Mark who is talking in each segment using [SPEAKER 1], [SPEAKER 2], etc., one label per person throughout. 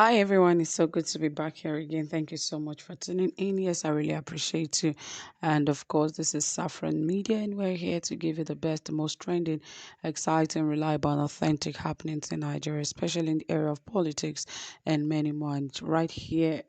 [SPEAKER 1] Hi everyone, it's so good to be back here again. Thank you so much for tuning in. Yes, I really appreciate you. And of course, this is Saffron Media, and we're here to give you the best, the most trending, exciting, reliable, and authentic happenings in Nigeria, especially in the area of politics and many more. And right here,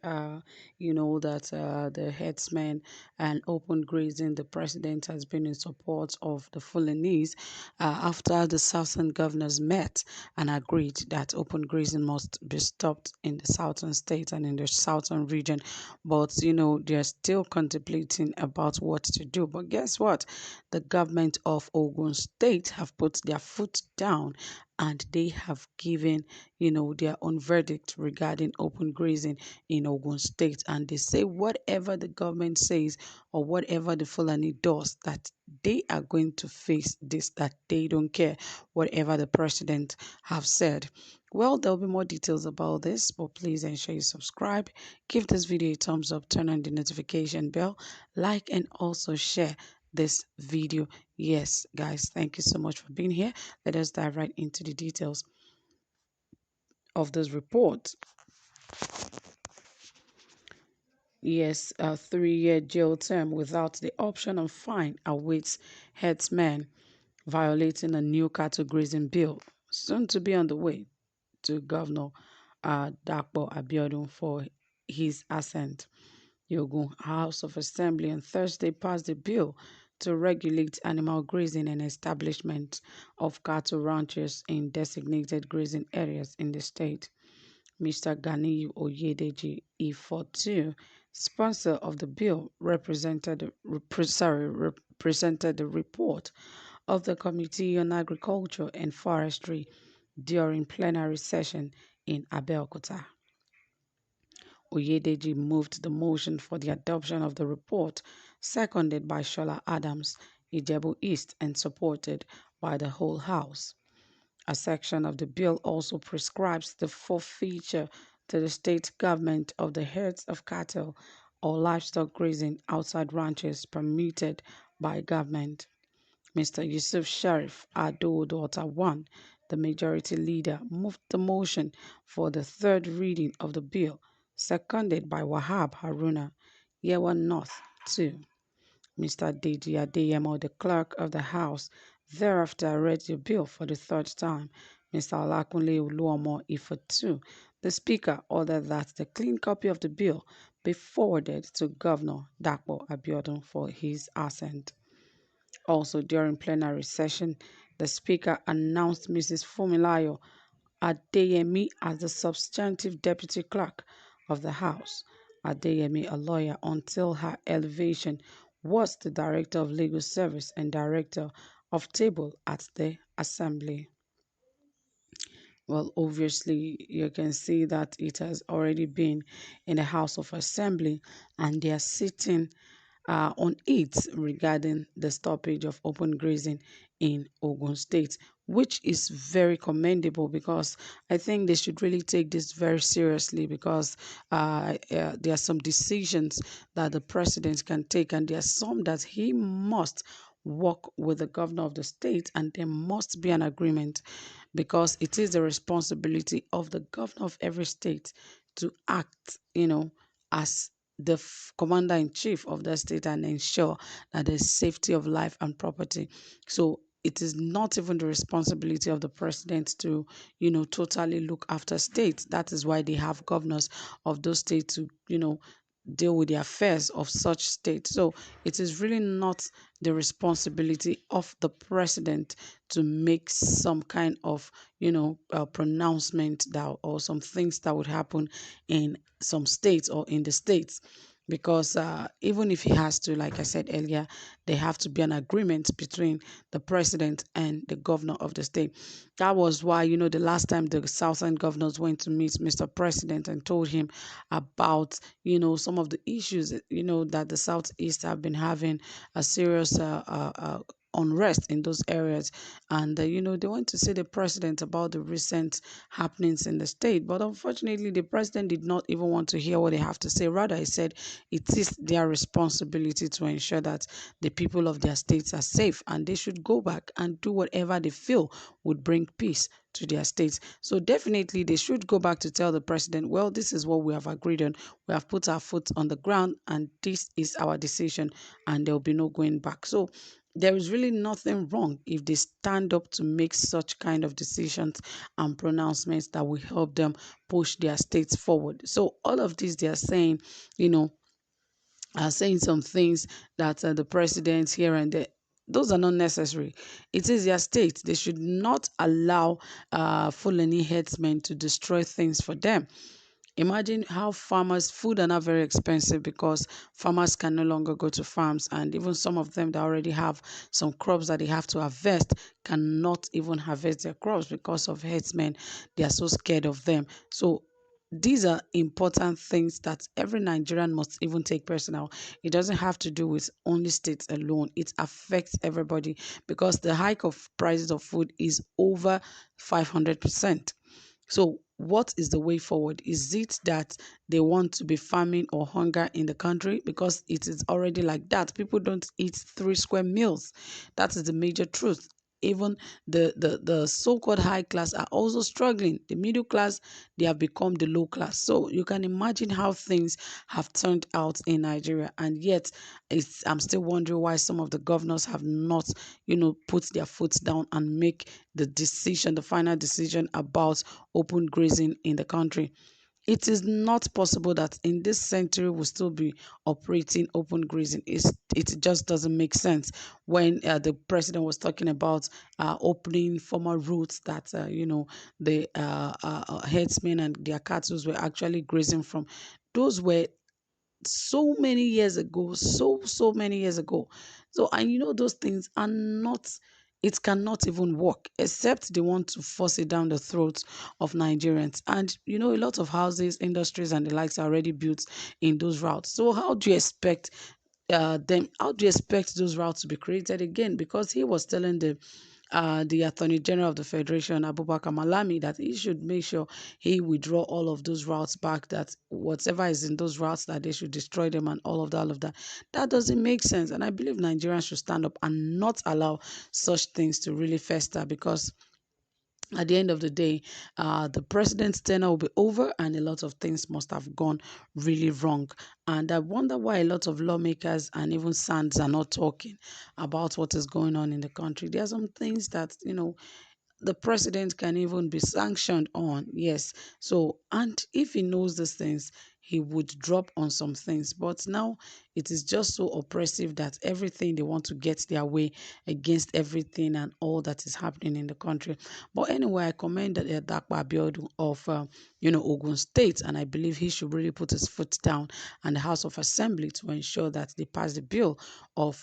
[SPEAKER 1] you know that the headsman and open grazing, the president has been in support of the Fulanese after the southern governors met and agreed that open grazing must be stopped in the southern state and in the southern region. But they're still contemplating about what to do. But guess what? The government of Ogun State have put their foot down and they have given, their own verdict regarding open grazing in Ogun State. And they say whatever the government says or whatever the Fulani does, that they are going to face this, that they don't care whatever the president have said. Well, there'll be more details about this, but please ensure you subscribe, give this video a thumbs up, turn on the notification bell, like, and also share this video. Yes, guys, thank you so much for being here. Let us dive right into the details of this report. Yes, a 3-year jail term without the option of fine awaits headsman violating a new cattle grazing bill, soon to be on the way to Governor Dakpo Abiodun for his assent. Ogun House of Assembly on Thursday passed a bill to regulate animal grazing and establishment of cattle ranches in designated grazing areas in the state. Mr. Ganiyu Oyedeji Ifotu, sponsor of the bill, represented the report of the Committee on Agriculture and Forestry during plenary session in Abeokuta. Oyedeji moved the motion for the adoption of the report, seconded by Shola Adams, Ijebu East, and supported by the whole House. A section of the bill also prescribes the forfeiture to the state government of the herds of cattle or livestock grazing outside ranches permitted by government. Mr. Yusuf Sharif Ado Daughter 1, the majority leader, moved the motion for the third reading of the bill, seconded by Wahab Haruna, Yewa North 2. Mr. Deji Adeyemo, the clerk of the House, thereafter read the bill for the third time. Mr. Olakunle Uluomo Ifetu, the Speaker, ordered that the clean copy of the bill be forwarded to Governor Dakpo Abiodun for his assent. Also, during plenary session, the Speaker announced Mrs. Fumilayo Adeyemi as the substantive Deputy Clerk of the House. Adeyemi, a lawyer until her elevation, was the Director of Legal Service and Director of Table at the Assembly. Well, obviously, you can see that it has already been in the House of Assembly and they are sitting on it regarding the stoppage of open grazing in Ogun State, which is very commendable because I think they should really take this very seriously because there are some decisions that the president can take and there are some that he must work with the governor of the state and there must be an agreement because it is the responsibility of the governor of every state to act, as the commander-in-chief of the state and ensure that there's safety of life and property. So it is not even the responsibility of the president to, totally look after states. That is why they have governors of those states to, deal with the affairs of such states. So it is really not the responsibility of the president to make some kind of, pronouncement that or some things that would happen in some states or in the states because even if he has to, like I said earlier, there have to be an agreement between the president and the governor of the state. That was why, the last time the southern governors went to meet Mr. President and told him about, some of the issues, that the southeast have been having a serious unrest in those areas. And they went to see the president about the recent happenings in the state, but unfortunately the president did not even want to hear what they have to say. Rather, he said it is their responsibility to ensure that the people of their states are safe, and they should go back and do whatever they feel would bring peace to their states. So definitely they should go back to tell the president, well, this is what we have agreed on. We have put our foot on the ground, and this is our decision, and there will be no going back. So there is really nothing wrong if they stand up to make such kind of decisions and pronouncements that will help them push their states forward. So all of this they are saying, you know, are saying some things that the president here and there. Those are not necessary. It is their state. They should not allow Fulani headsmen to destroy things for them. Imagine how farmers, food are not very expensive because farmers can no longer go to farms, and even some of them that already have some crops that they have to harvest cannot even harvest their crops because of herdsmen. They are so scared of them. So these are important things that every Nigerian must even take personal. It doesn't have to do with only states alone. It affects everybody because the hike of prices of food is over 500%. So, what is the way forward? Is it that they want to be famine or hunger in the country? Because it is already like that. People don't eat 3 square meals. That is the major truth. Even the so-called high class are also struggling. The middle class, they have become the low class. So you can imagine how things have turned out in Nigeria. And yet, I'm still wondering why some of the governors have not, put their foot down and make the decision, the final decision about open grazing in the country. It is not possible that in this century we'll still be operating open grazing. It just doesn't make sense. When the president was talking about opening former routes that, the herdsmen and their cattle were actually grazing from, those were so many years ago, so many years ago. So, and those things are not, it cannot even work except they want to force it down the throats of Nigerians. And a lot of houses, industries, and the likes are already built in those routes. So how do you expect how do you expect those routes to be created again? Because he was telling the Attorney General of the Federation, Abubakar Malami, that he should make sure he withdraw all of those routes back, that whatever is in those routes, that they should destroy them and all of that, all of that. That doesn't make sense. And I believe Nigerians should stand up and not allow such things to really fester, because at the end of the day, the president's tenure will be over and a lot of things must have gone really wrong. And I wonder why a lot of lawmakers and even SANs are not talking about what is going on in the country. There are some things that, the president can even be sanctioned on. Yes. So, and if he knows these things, he would drop on some things. But now it is just so oppressive that everything they want to get their way against everything and all that is happening in the country. But anyway, I commend Dakpa Abiodun of, Ogun State, and I believe he should really put his foot down and the House of Assembly to ensure that they pass the bill of,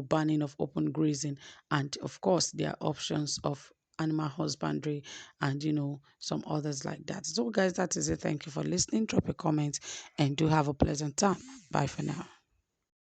[SPEAKER 1] banning of open grazing, and of course, there are options of animal husbandry and some others like that. So guys, that is it. Thank you for listening. Drop a comment and do have a pleasant time. Bye for now.